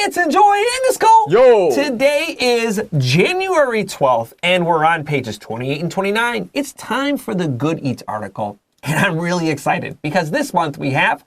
it's Enjoy English School. Yo. Today is January 12th, and we're on pages 28 and 29. It's time for the Good Eats article, and I'm really excited because this month we have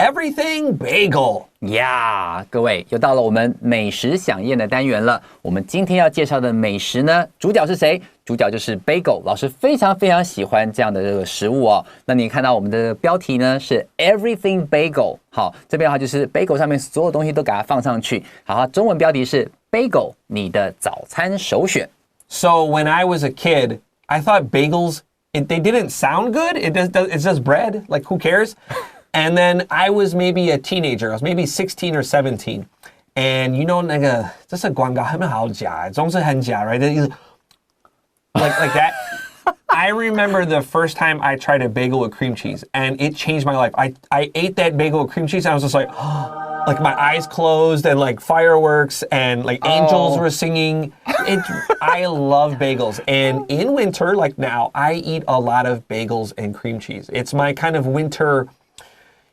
Everything Bagel. 呀，各位又到了我们美食飨宴的单元了。我们今天要介绍的美食呢，主角是谁？主角就是 Bagel。老师非常非常喜欢这样的这个食物哦。那你看到我们的标题呢是 Everything Bagel。好，这边的话就是 Bagel 上面所有东西都给它放上去。好，中文标题是 Bagel 你的早餐首选。So when I was a kid, I thought bagels they didn't sound good. It's just bread. Like who cares? And then I was maybe a teenager. I was maybe 16 or 17. And you know, 那个这是广告很好假，总是很假 right? Like that. I remember the first time I tried a bagel with cream cheese, and it changed my life. I ate that bagel with cream cheese, and I was just like, like my eyes closed, and like fireworks, and like angels were singing. I love bagels, and in winter, like now, I eat a lot of bagels and cream cheese. It's my kind of winter.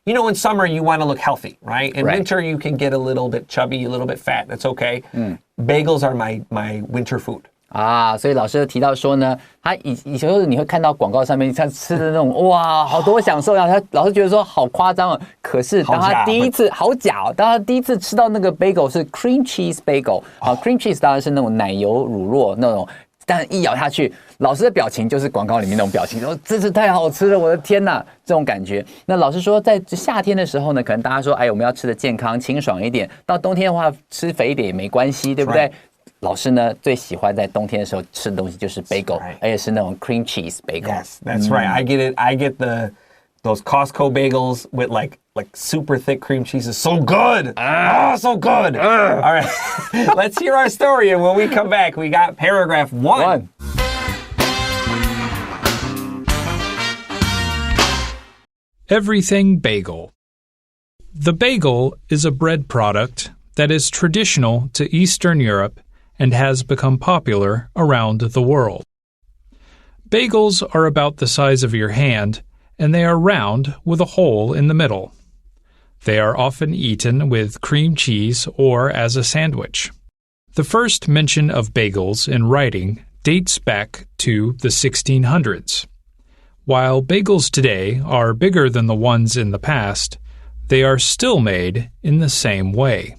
You know, in summer, you want to look healthy, right? In winter, you can get a little bit chubby, a little bit fat. That's okay. Bagels are my winter food. 啊，所以老师提到说呢，他以前你会看到广告上面他吃的那种哇，好多享受呀，他老是觉得说好夸张哦。可是当他第一次好假哦，当他第一次吃到那个 bagel 是 cream cheese bagel， 啊 ，cream cheese 当然是那种奶油乳酪那种。但一咬下去，老师的表情就是广告里面那种表情，说真是太好吃了，我的天哪，这种感觉。那老师说，在夏天的时候呢，可能大家说，哎，我们要吃的健康、清爽一点。到冬天的话，吃肥一点也没关系，对不对？老师呢最喜欢在冬天的时候吃的东西就是 bagel， 而且是那种 cream cheese bagel. Yes, that's right. I get it. I get those Costco bagels with like super thick cream cheese is so good. Oh, so good. All right. Let's hear our story, and when we come back, we got paragraph 1. Everything Bagel. The bagel is a bread product that is traditional to Eastern Europe and has become popular around the world. Bagels are about the size of your hand, and they are round with a hole in the middle. They are often eaten with cream cheese or as a sandwich. The first mention of bagels in writing dates back to the 1600s. While bagels today are bigger than the ones in the past, they are still made in the same way.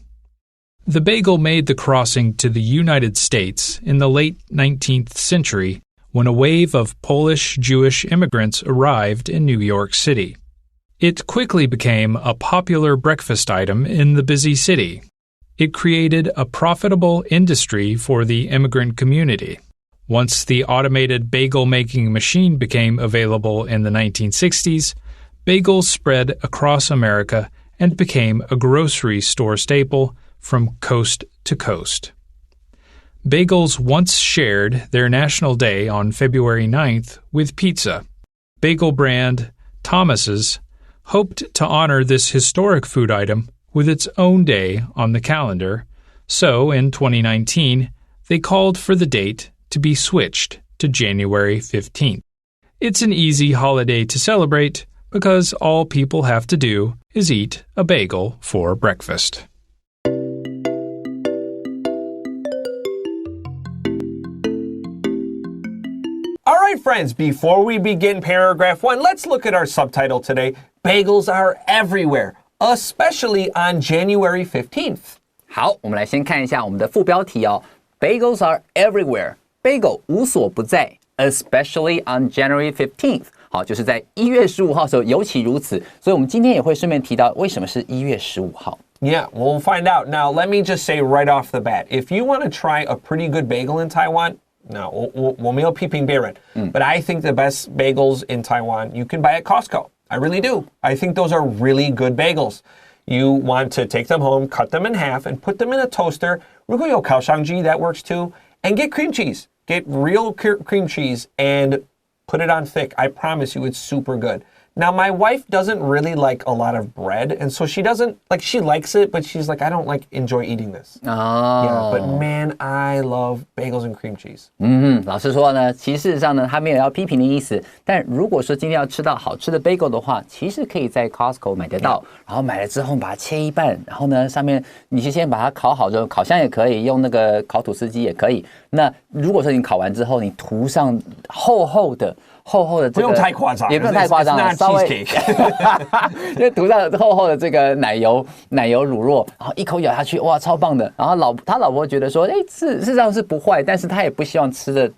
The bagel made the crossing to the United States in the late 19th century when a wave of Polish Jewish immigrants arrived in New York City. It quickly became a popular breakfast item in the busy city. It created a profitable industry for the immigrant community. Once the automated bagel-making machine became available in the 1960s, bagels spread across America and became a grocery store staple from coast to coast. Bagels once shared their national day on February 9th with pizza. Bagel brand Thomas's hoped to honor this historic food item with its own day on the calendar, so in 2019, they called for the date to be switched to January 15th. It's an easy holiday to celebrate because all people have to do is eat a bagel for breakfast. All right, friends, before we begin paragraph 1, let's look at our subtitle today. Bagels are everywhere, especially on January 15th. 好，我们来先看一下我们的副标题哦。Bagels are everywhere. Bagel 无所不在 ，especially on January 15th. 好，就是在1月15号的时候尤其如此。所以我们今天也会顺便提到为什么是1月15号。Yeah, we'll find out. Now, let me just say right off the bat, if you want to try a pretty good bagel in Taiwan, no, 我没有批评别人, but I think the best bagels in Taiwan you can buy at Costco. I really do. I think those are really good bagels. You want to take them home, cut them in half, and put them in a toaster. 如果有烤箱机, that works too. And get cream cheese. Get real cream cheese and put it on thick. I promise you it's super good. Now, my wife doesn't really like a lot of bread, and so she doesn't, like, she likes it, but she's like, I don't enjoy eating this. Yeah, but man, I love bagels and cream cheese. 老师说呢，其实事实上呢，他没有要批评的意思。但如果说今天要吃到好吃的 bagel 的话，其实可以在 Costco 买得到。然后买了之后，把它切一半，然后呢，上面你先把它烤好之后，烤箱也可以，用那个烤吐司机也可以。那如果说你烤完之后，你涂上厚厚的这个，不用太夸张，也不用太夸张，稍微，因为涂上厚厚的这个奶油乳酪，然后一口咬下去，哇，超棒的。然后他老婆觉得说，事实上是不坏，但是他也不希望吃的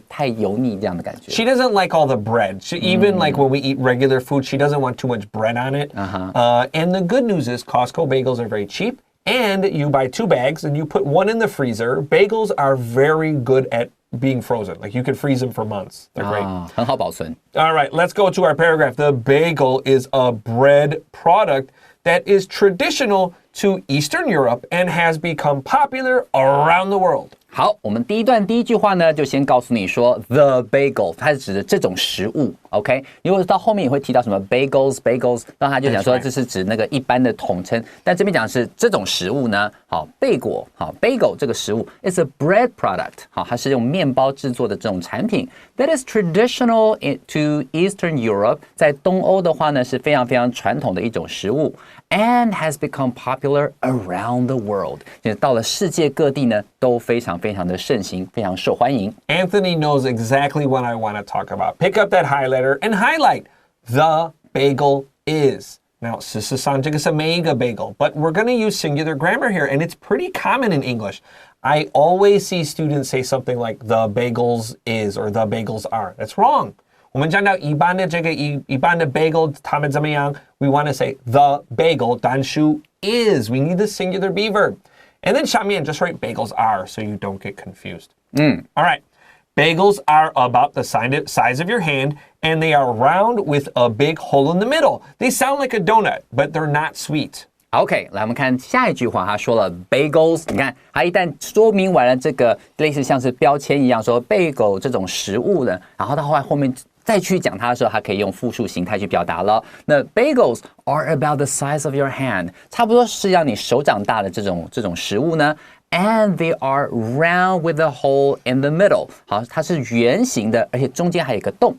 太油腻这样的感觉。She doesn't like all the bread. Even like when we eat regular food, she doesn't want too much bread on it. And the good news is Costco bagels are very cheap. And you buy 2 bags and you put 1 in the freezer. Bagels are very good at being frozen. Like you can freeze them for months. They're great. 很好保存。All right, let's go to our paragraph. The bagel is a bread product that is traditional to Eastern Europe and has become popular around the world. 好，我们第一句话呢，就先告诉你说 the bagel， 它是指的这种食物 ，OK？ 如果到后面也会提到什么 bagels， 那他就讲说这是指那个一般的统称，但这边讲的是这种食物呢，好，贝果，好 bagel 这个食物 is a bread product， 好，它是用面包制作的这种产品 that is traditional to Eastern Europe， 在东欧的话呢是非常非常传统的一种食物。And has become popular around the world. 到了世界各地呢，都非常非常的盛行，非常受欢迎。Anthony knows exactly what I want to talk about. Pick up that highlighter and highlight the bagel is. Now, 事实上这个是每一个 bagel, but we're going to use singular grammar here, and it's pretty common in English. I always see students say something like the bagels is or the bagels are. That's wrong. 我们讲到一般的这个一般的 bagel 他们怎么样 we want to say the bagel 单数 is. We need the singular be verb. And then 下面 just write bagels are so you don't get confused. All right. Bagels are about the size of your hand and they are round with a big hole in the middle. They sound like a donut, but they're not sweet. OK， 来我们看下一句话，他说了 bagels， 你看他一旦说明完了这个类似像是标签一样说 bagel 这种食物呢，然后到后面再去讲它的时候，它可以用复数形态去表达了。那 bagels are about the size of your hand， 差不多是让你手掌大的这种食物呢。And they are round with a hole in the middle。好，它是圆形的，而且中间还有一个洞。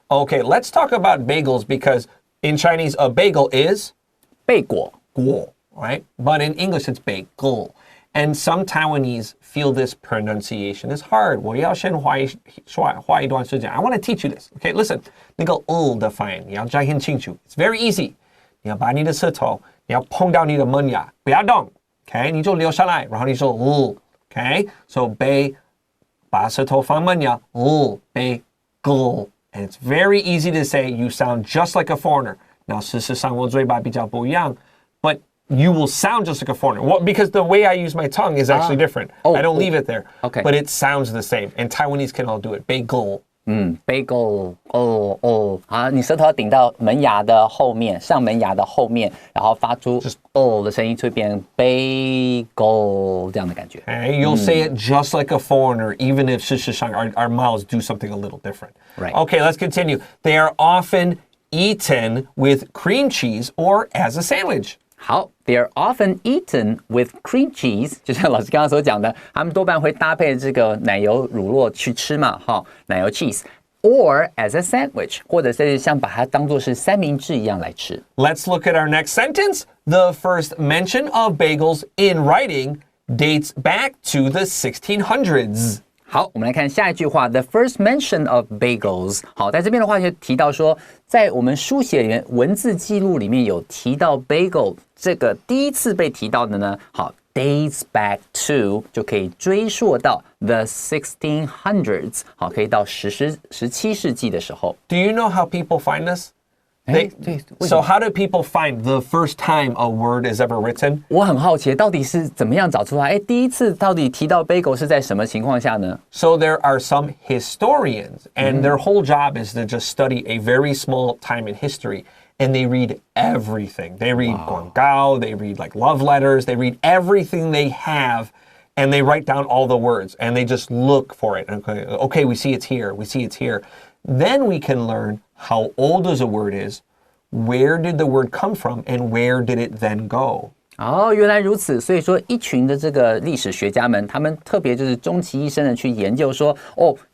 Okay, let's talk about bagels because in Chinese a bagel is 贝果。Right? But in English, it's bagel. And some Taiwanese feel this pronunciation is hard. 我要先花一段时间. I want to teach you this. Okay, listen. 那个 的发音你要摘很清楚. It's very easy. 你要把你的舌头你要碰到你的门牙，不要动。Okay, 你就留下来，然后你说 Okay, so 把舌头放门牙 bagel. And it's very easy to say. You sound just like a foreigner. Now, 事实上我嘴巴比较不一样。But you will sound just like a foreigner. Well, because the way I use my tongue is actually different. I don't leave it there. Okay. But it sounds the same. And Taiwanese can all do it. Bagel. Bagel. 好，你舌头要顶到门牙的后面，上门牙的后面，然后发出的声音，就会变成 bagel 这样的感觉。Okay, you'll say it just like a foreigner, even if 事实上 our mouths do something a little different. Right. Okay, let's continue. They are often eaten with cream cheese or as a sandwich. 好 ，they are often eaten with cream cheese， 就像老师刚刚所讲的，他们多半会搭配这个奶油乳酪去吃嘛，哈，奶油 cheese。Or as a sandwich， 或者是像把它当作是三明治一样来吃。Let's look at our next sentence. The first mention of bagels in writing dates back to the 1600s. 好，我们来看下一句话 ，the first mention of bagels。好，在这边的话就提到说，在我们书写里面文字记录里面有提到 bagel 这个第一次被提到的呢，好 dates back to 就可以追溯到 the 1600s， 好，可以到17世纪的时候。Do you know how people find this? So how do people find the first time a word is ever written? 我很好奇，到底是怎么样找出来？第一次到底提到 bagel 是在什么情况下呢？ So there are some historians, and their whole job is to just study a very small time in history, and they read everything. They read 广告, they read like love letters, they read everything they have, and they write down all the words, and they just look for it. Okay, we see it's here, we see it's here. Then we can learn how old a word is, where did the word come from and where did it then go? 哦，原来如此。所以说，一群的这个历史学家们，他们特别就是终其一生的去研究说，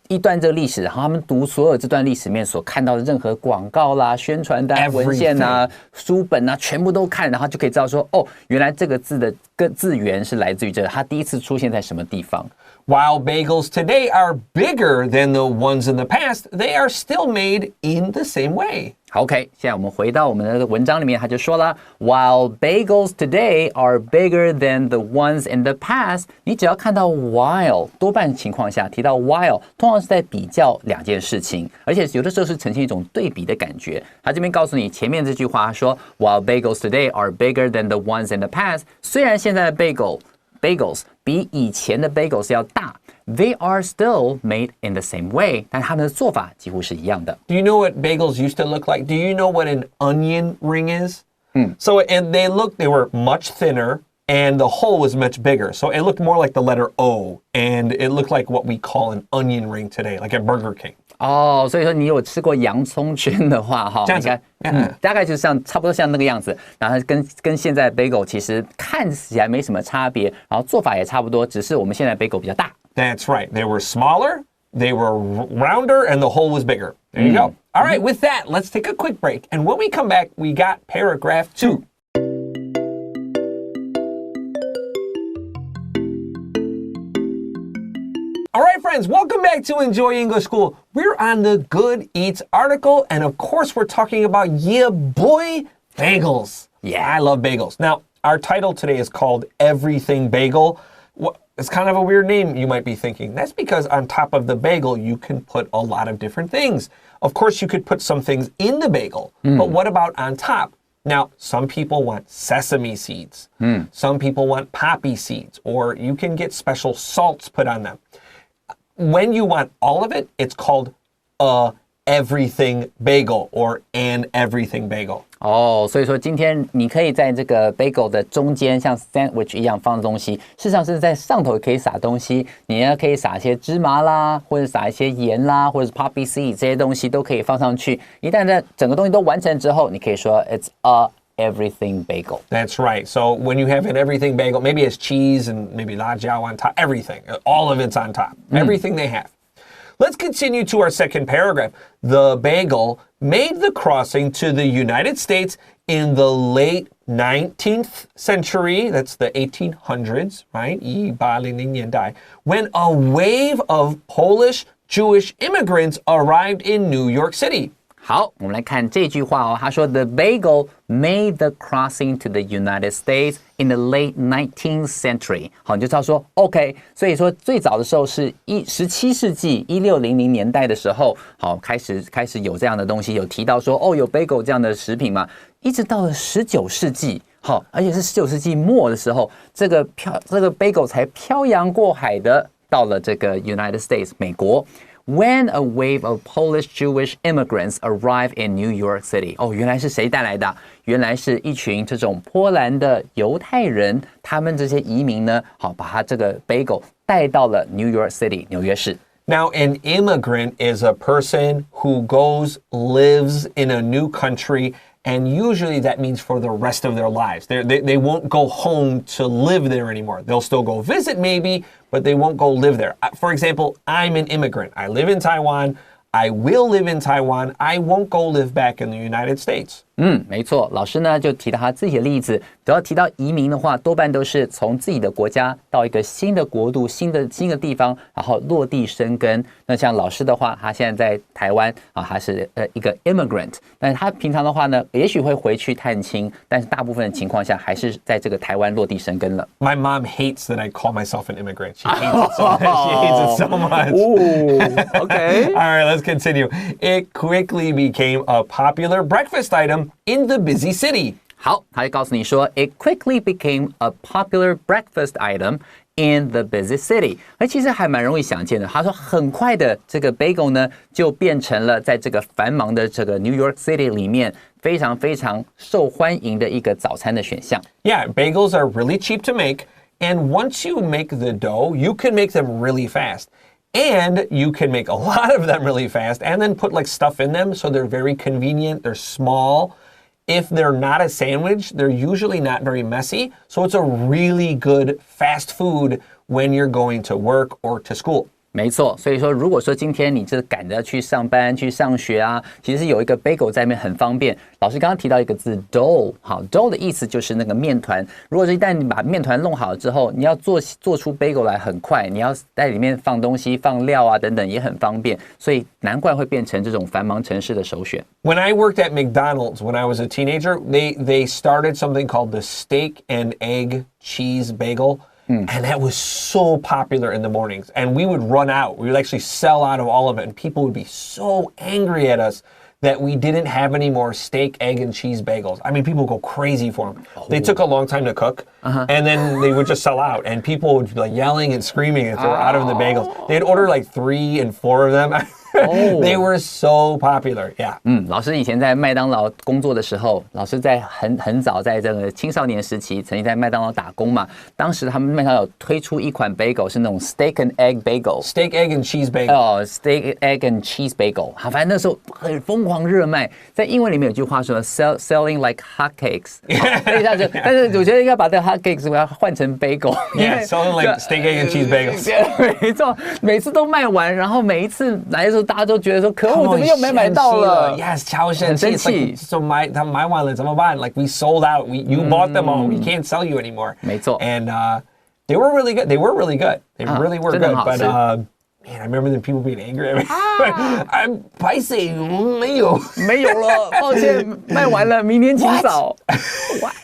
一段这个历史，然后他们读所有这段历史里面所看到的任何广告啦、宣传单、文献啊、书本啊，全部都看，然后就可以知道说，原来这个字的字源是来自于这个，它第一次出现在什么地方。While bagels today are bigger than the ones in the past, they are still made in the same way. OK， 现在我们回到我们的文章里面，他就说了 ，While bagels today are bigger than the ones in the past， 你只要看到 while， 多半情况下提到 while， 通常是在比较两件事情，而且有的时候是呈现一种对比的感觉。他这边告诉你前面这句话说 ，While bagels today are bigger than the ones in the past， 虽然现在的 bagels 比以前的 bagels 要大。They are still made in the same way， 但他们的做法几乎是一样的。Do you know what bagels used to look like? Do you know what an onion ring is? So, and they were much thinner and the hole was much bigger. So it looked more like the letter O and it looked like what we call an onion ring today, like at Burger King. 所以说你有吃过洋葱圈的话，你看，大概就是差不多像那个样子。然后跟现在的 bagel 其实看起来没什么差别，然后做法也差不多，只是我们现在 bagel 比较大。That's right. They were smaller, they were rounder, and the hole was bigger. There you go. All right, with that, let's take a quick break. And when we come back, we got paragraph 2. All right, friends, welcome back to Enjoy English School. We're on the Good Eats article, and of course, we're talking about, yeah, boy, bagels. Yeah. I love bagels. Now, our title today is called Everything Bagel. It's kind of a weird name, you might be thinking. That's because on top of the bagel, you can put a lot of different things. Of course, you could put some things in the bagel, but what about on top? Now, some people want sesame seeds. Some people want poppy seeds, or you can get special salts put on them. When you want all of it, it's called a everything bagel or an everything bagel. 所以说今天你可以在这个 bagel 的中间像 sandwich 一样放东西，事实上是在上头可以撒东西，你呢可以撒一些芝麻啦，或者撒一些盐啦，或者是 poppy seed 这些东西都可以放上去。一旦在整个东西都完成之后，你可以说 it's a everything bagel. That's right. So when you have an everything bagel, maybe it's cheese and maybe la jiao on top, everything. All of it's on top. Everything they have. Let's continue to our second paragraph. The bagel made the crossing to the United States in the late 19th century. That's the 1800s, right? 1800年代, when a wave of Polish Jewish immigrants arrived in New York City. 好，我们来看这句话他说 The bagel made the crossing to the United States in the late 19th century. 好，你就知道说 OK， 所以说最早的时候是17世纪1600年代的时候，好开始有这样的东西，有提到说有 bagel 这样的食品嘛，一直到了19世纪。好，而且是19世纪末的时候，这个 bagel 才漂洋过海的到了这个 United States 美国。When a wave of Polish Jewish immigrants arrived in New York City. 原来是谁带来的？原来是一群这种波兰的犹太人，他们这些移民呢，好把他这个 bagel 带到了 New York City 纽约市。Now, an immigrant is a person who lives in a new country, and usually that means for the rest of their lives. They won't go home to live there anymore. They'll still go visit maybe, but they won't go live there. For example, I'm an immigrant. I live in Taiwan. I will live in Taiwan. I won't go live back in the United States. 没错，老师呢就提到他自己的例子。只要提到移民的话，多半都是从自己的国家到一个新的国度、新的地方，然后落地生根。那像老师的话，他现在在台湾他是一个 immigrant， 但是他平常的话呢，也许会回去探亲，但是大部分的情况下还是在这个台湾落地生根了。My mom hates that I call myself an immigrant. She hates it so much. She hates it so much. Ooh, okay. All right, let's continue. It quickly became a popular breakfast item in the busy city. 好，他就告诉你说 ，It quickly became a popular breakfast item in the busy city。而其实还蛮容易想见的。他说，很快的这个 bagel 呢，就变成了在这个繁忙的这个 New York City 里面非常非常受欢迎的一个早餐的选项。Yeah, bagels are really cheap to make, and once you make the dough, you can make them really fast. And you can make a lot of them really fast and then put like stuff in them, so they're very convenient, they're small. if they're not a sandwich, they're usually not very messy. So it's a really good fast food when you're going to work or to school. 没错，所以说如果说今天你是赶着去上班、去上学啊，其实有一个 bagel 在那边很方便。老师刚刚提到一个字 dough， 好 dough 的意思就是那个面团。如果说一旦你把面团弄好了之后，你要做出 bagel 来很快，你要在里面放东西、放料啊等等也很方便，所以难怪会变成这种繁忙城市的首选。When I worked at McDonald's when I was a teenager, they started something called the steak and egg cheese bagel.And that was so popular in the mornings. And we would run out. We would actually sell out of all of it. And people would be so angry at us that we didn't have any more steak, egg, and cheese bagels. I mean, people would go crazy for them. They took a long time to cook. And then they would just sell out. And people would be like yelling and screaming if they were out of the bagels. They'd order like 3 and 4 of them. They were so popular, yeah. 老师以前在麦当劳工作的时候，老师在很早在这个青少年时期，曾经在麦当劳打工嘛。当时他们麦当劳有推出一款 bagel， 是那种 steak and egg bagel。steak egg and cheese bagel。steak egg and cheese bagel。好，反正那时候很疯狂热卖。在英文里面有句话说 selling like hotcakes。但是我觉得应该把这个 hotcakes 要换成 bagel。Yeah, selling like steak egg and cheese bagels。没错，每次都卖完，然后每一次来的时候。大家都觉得说可恶，怎么又没买到了 ？Yes， 超生气，很生气。So 他买完了怎么办 ？Like we sold out. You bought them all. We can't sell you anymore. 没错。And they were really good. They really were good. But man, I remember the people being angry at me. I'm 拍摄没有了，抱歉，卖完了，明天请早。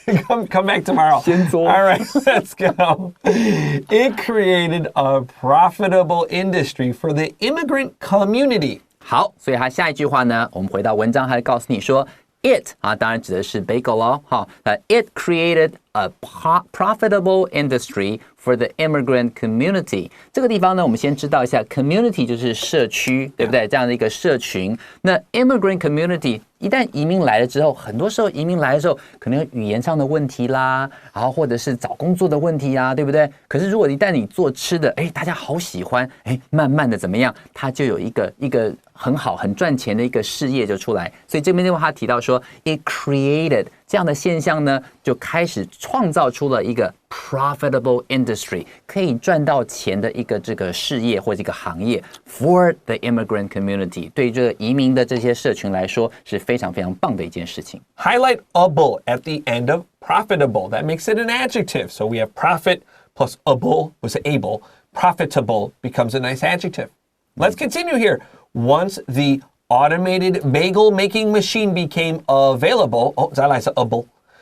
Come back tomorrow. All right, let's go. It created a profitable industry for the immigrant community. 好，所以它下一句话呢，我们回到文章，还告诉你说 ，it 啊，当然指的是 bagel 咯，好，it created a profitable industry for the immigrant community. 这个地方呢，我们先知道一下 community 就是社区，对不对？这样的一个社群。那 immigrant community 一旦移民来了之后，很多时候移民来的时候，可能有语言上的问题啦，然后或者是找工作的问题啊，对不对？可是如果一旦你做吃的，大家好喜欢，慢慢的怎么样，它就有一个很好很赚钱的一个事业就出来。所以这边他提到说 ，it created 这样的现象呢，就开始创造出了一个 profitable industry 可以赚到钱的一个这个事业或者一个行业 for the immigrant community 对于这个移民的这些社群来说是非常非常棒的一件事情。Highlight able at the end of profitable. That makes it an adjective. So we have profit plus able was able. Profitable becomes a nice adjective. Let's continue here. Once the automated bagel making machine became available,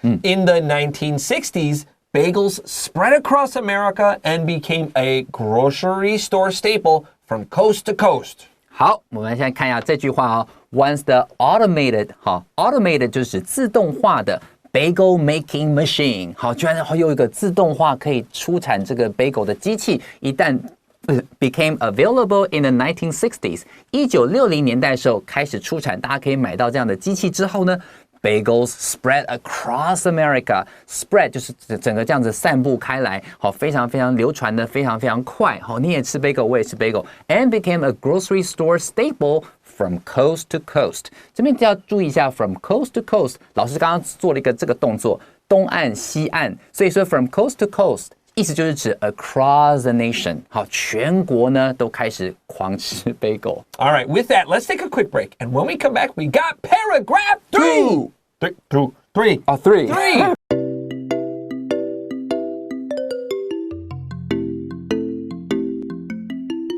in the 1960s, bagels spread across America and became a grocery store staple from coast to coast. 好，我们现在看一下这句话哦。Once the automated 就是指自动化的 bagel making machine， 好，居然有一个自动化可以出产这个 bagel 的机器，一旦became available in the 1960s， 1960年代的时候开始出产，大家可以买到这样的机器之后呢，Bagels spread across America. Spread 就是整个这样子散布开来，好，非常非常流传的，非常非常快。好，你也吃 bagel， 我也吃 bagel， and became a grocery store staple from coast to coast. 这边要注意一下 from coast to coast。老师刚刚做了一个这个动作，东岸西岸，所以说 from coast to coast。意思就是指 across the nation， 好，全国呢都开始狂吃 bagel。All right, with that, let's take a quick break, and when we come back, we got paragraph 3. Three.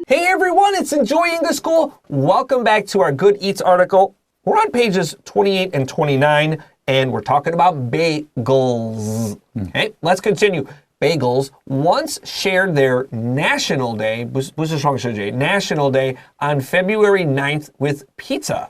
Hey everyone, it's Enjoying the School. Welcome back to our Good Eats article. We're on pages 28 and 29, and we're talking about bagels. Okay, let's continue. Bagels once shared their national day, 不是双十节, national day on February 9th with pizza.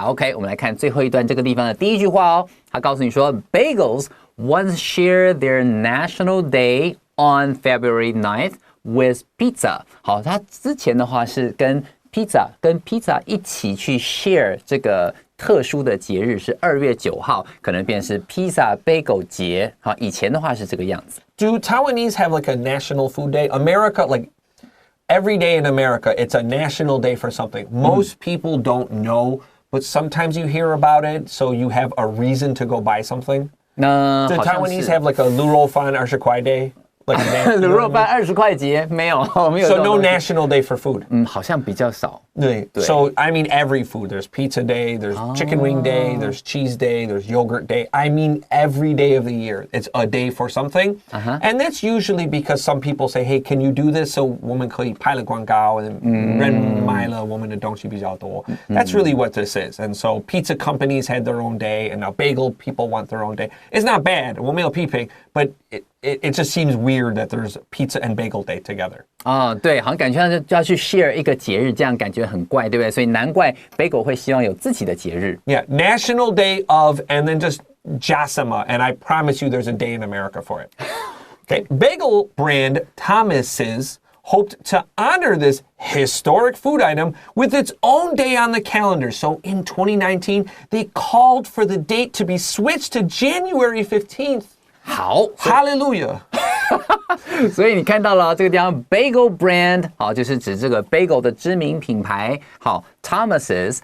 OK， 我们来看最后一段这个地方的第一句话哦。他告诉你说 ，Bagels once shared their national day on February 9th with pizza。好，他之前的话是跟 pizza 一起去 share 这个特殊的节日是2月9号，可能变是披萨 bagel 节。好，以前的话是这个样子。Do Taiwanese have like a national food day? America, like every day in America, it's a national day for something. Most people don't know, but sometimes you hear about it, so you have a reason to go buy something. Do Taiwanese have like a 卤肉饭20块 day? Like 卤肉饭20块节没有 So no national day for food. 好像比较少。对 So I mean every food. There's pizza day, there's chicken wing day, there's cheese day, there's yogurt day. I mean every day of the year. It's a day for something. And that's usually because some people say, hey, can you do this? So 我们可以拍了广告 and 人买了我们的东西比较多. That's really what this is. And so pizza companies had their own day, and now bagel people want their own day. It's not bad. 我没有批评 but it just seems weird that there's pizza and bagel day together. 对，好像感觉上就要去 share 一个节日，这样感觉很怪，对不对？所以难怪 Bagel 会希望有自己的节日。Yeah, National Day of, and then just Jasima, and I promise you there's a day in America for it. Okay, bagel brand Thomas's hoped to honor this historic food item with its own day on the calendar. So in 2019, they called for the date to be switched to January 15th. 好 Hallelujah. 所以你看到了这个地方 Bagel brand 好，就是指这个 Bagel 的知名品牌。好 Thomas's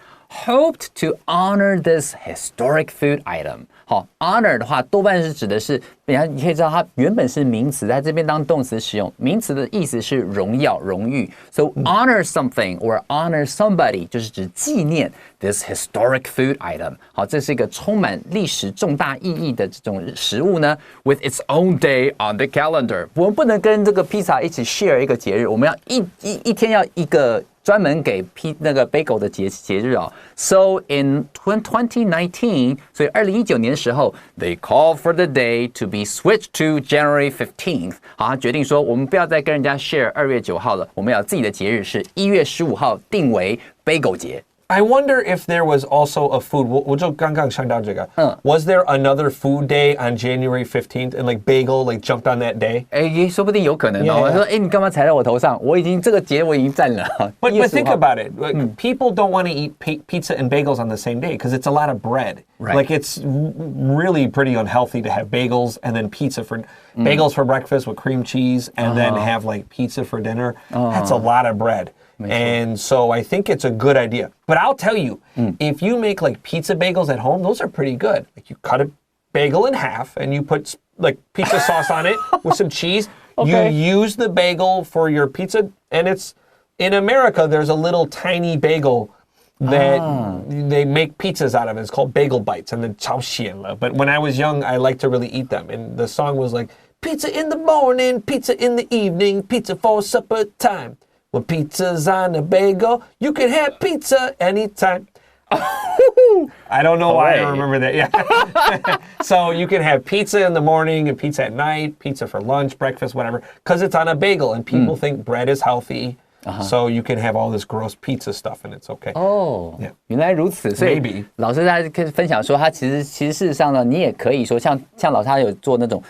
hoped to honor this historic food item. 好 honor 的话多半是指的是你可以知道它原本是名词，在这边当动词使用，名词的意思是荣耀荣誉。So honor something or honor somebody 就是指纪念 this historic food item. 好，这是一个充满历史重大意义的这种食物呢 with its own day on the calendar. 我们不能跟这个披萨一起 share 一个节日，我们要一天要一个专门给那个 Bagel 的节日哦。So in 2019, 所以2019年的时候 they called for the day to be switched to January 15th. 好，他决定说我们不要再跟人家 share 2月9号了，我们要有自己的节日是1月15号定为 Bagel 节。I wonder if there was also a food. 我就刚刚想到这个。Was there another food day on January 15th and like bagel like jumped on that day? 说不定有可能哦。我说，你干嘛踩在我头上？这个节我已经占了。But think about it. People don't want to eat pizza and bagels on the same day because it's a lot of bread. Right. Like it's really pretty unhealthy to have bagels and then bagels for breakfast with cream cheese and then have like pizza for dinner. That's a lot of bread. And so I think it's a good idea. But I'll tell you, if you make like pizza bagels at home, those are pretty good. Like you cut a bagel in half and you put like pizza sauce on it with some cheese. Okay. You use the bagel for your pizza, and it's in America, there's a little tiny bagel that they make pizzas out of. It's called bagel bites, and then 超咸了. But when I was young, I liked to really eat them. And the song was like, pizza in the morning, pizza in the evening, pizza for supper time. When pizza's on a bagel, you can have pizza anytime. I don't know why I remember that. Yeah. So you can have pizza in the morning and pizza at night, pizza for lunch, breakfast, whatever, because it's on a bagel and people think bread is healthy. So you can have all this gross pizza stuff and it's okay. 原来如此。所以老师他可以分享说，他其实事实上呢，你也可以说像老师他有做那种。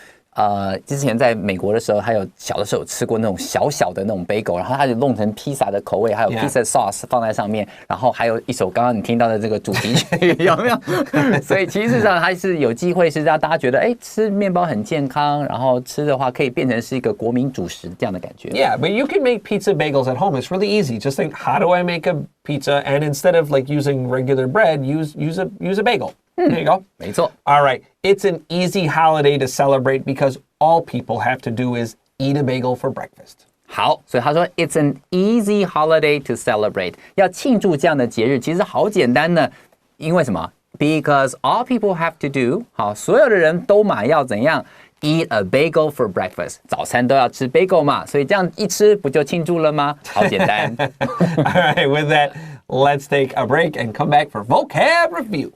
之前在美国的时候，他有小的时候有吃过那种小小的那种 bagel， 然后他就弄成披萨的口味，还有 pizza sauce 放在上面，然后还有一首刚刚你听到的这个主题曲，有没有？所以其实上它是有机会是让大家觉得，吃面包很健康，然后吃的话可以变成是一个国民主食这样的感觉。Yeah, but you can make pizza bagels at home. It's really easy. Just think, how do I make a pizza? And instead of like using regular bread, use a bagel. There you go. 没错。All right. It's an easy holiday to celebrate because all people have to do is eat a bagel for breakfast. 好，所以他说 It's an easy holiday to celebrate. 要庆祝这样的节日，其实好简单呢。因为什么 ？Because all people have to do. 好，所有的人都嘛要怎样 ？Eat a bagel for breakfast. 早餐都要吃 bagel 嘛，所以这样一吃不就庆祝了吗？好简单。All right. With that, let's take a break and come back for vocab review.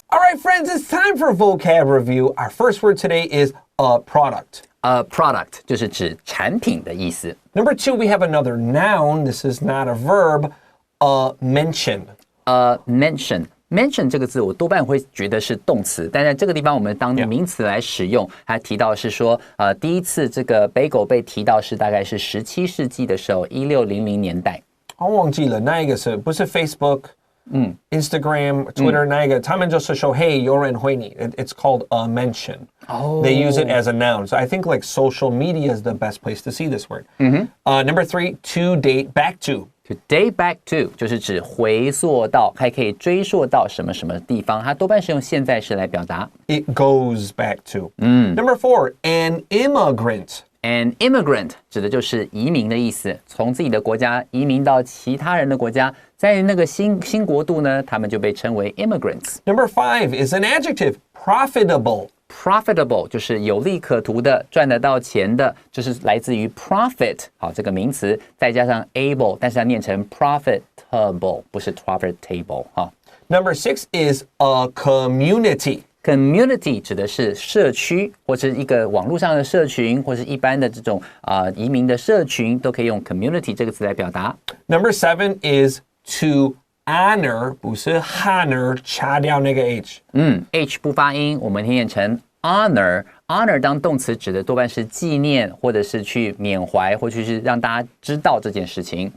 All right, friends, it's time for vocab review. Our first word today is a product. A product 就是指产品的意思。Number 2, we have another noun. This is not a verb. A mention. A mention. Mention 这个字我多半会觉得是动词，但在这个地方我们当名词来使用。还提到是说，第一次这个 bagel 被提到是大概是17世纪的时候，1600年代。我忘记了那一个是不是 Facebook？ Instagram, Twitter 那个，他们就是说 Hey 有人回你 It's called a mention. They use it as a noun. So I think like social media is the best place to see this word. Number 3, to date back to. To date back to 就是指回溯到，还可以追溯到什么什么地方，它多半是用现在时来表达。It goes back to. Number 4, an immigrant. An immigrant 指的就是移民的意思，从自己的国家移民到其他人的国家，在那个新国度呢，他们就被称为 immigrants。Number 5 is an adjective, profitable. Profitable 就是有利可图的，赚得到钱的，就是来自于 profit 好这个名词，再加上 able， 但是它念成 profitable， 不是 profitable 哈。Number 6 is a community. Community 指的是社区，或是一个网络上的社群，或是一般的这种移民的社群，都可以用 community 这个词来表达。Number 7 is to honor, 不是 honor， 掐掉那个 h。H 不发音，我们念成 honor。honor 当动词指的多半是纪念，或者是去缅怀，或者是让大家知道这件事情。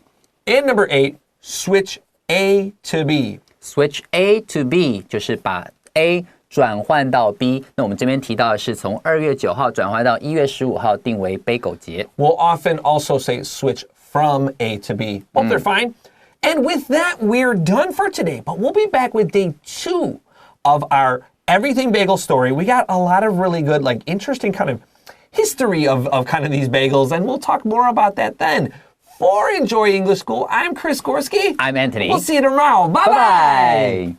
And number 8, switch A to B. Switch A to B 就是把 A 转换到 B， 那我们这边提到的是从2月9号转换到1月15号，定为 Bagel 节。We'll often also say switch from A to B. Both are fine. And with that, we're done for today. But we'll be back with day 2 of our Everything Bagel story. We got a lot of really good, like interesting kind of history of kind of these bagels, and we'll talk more about that then. For Enjoy English School, I'm Chris Gorski. I'm Anthony. We'll see you tomorrow. Bye-bye.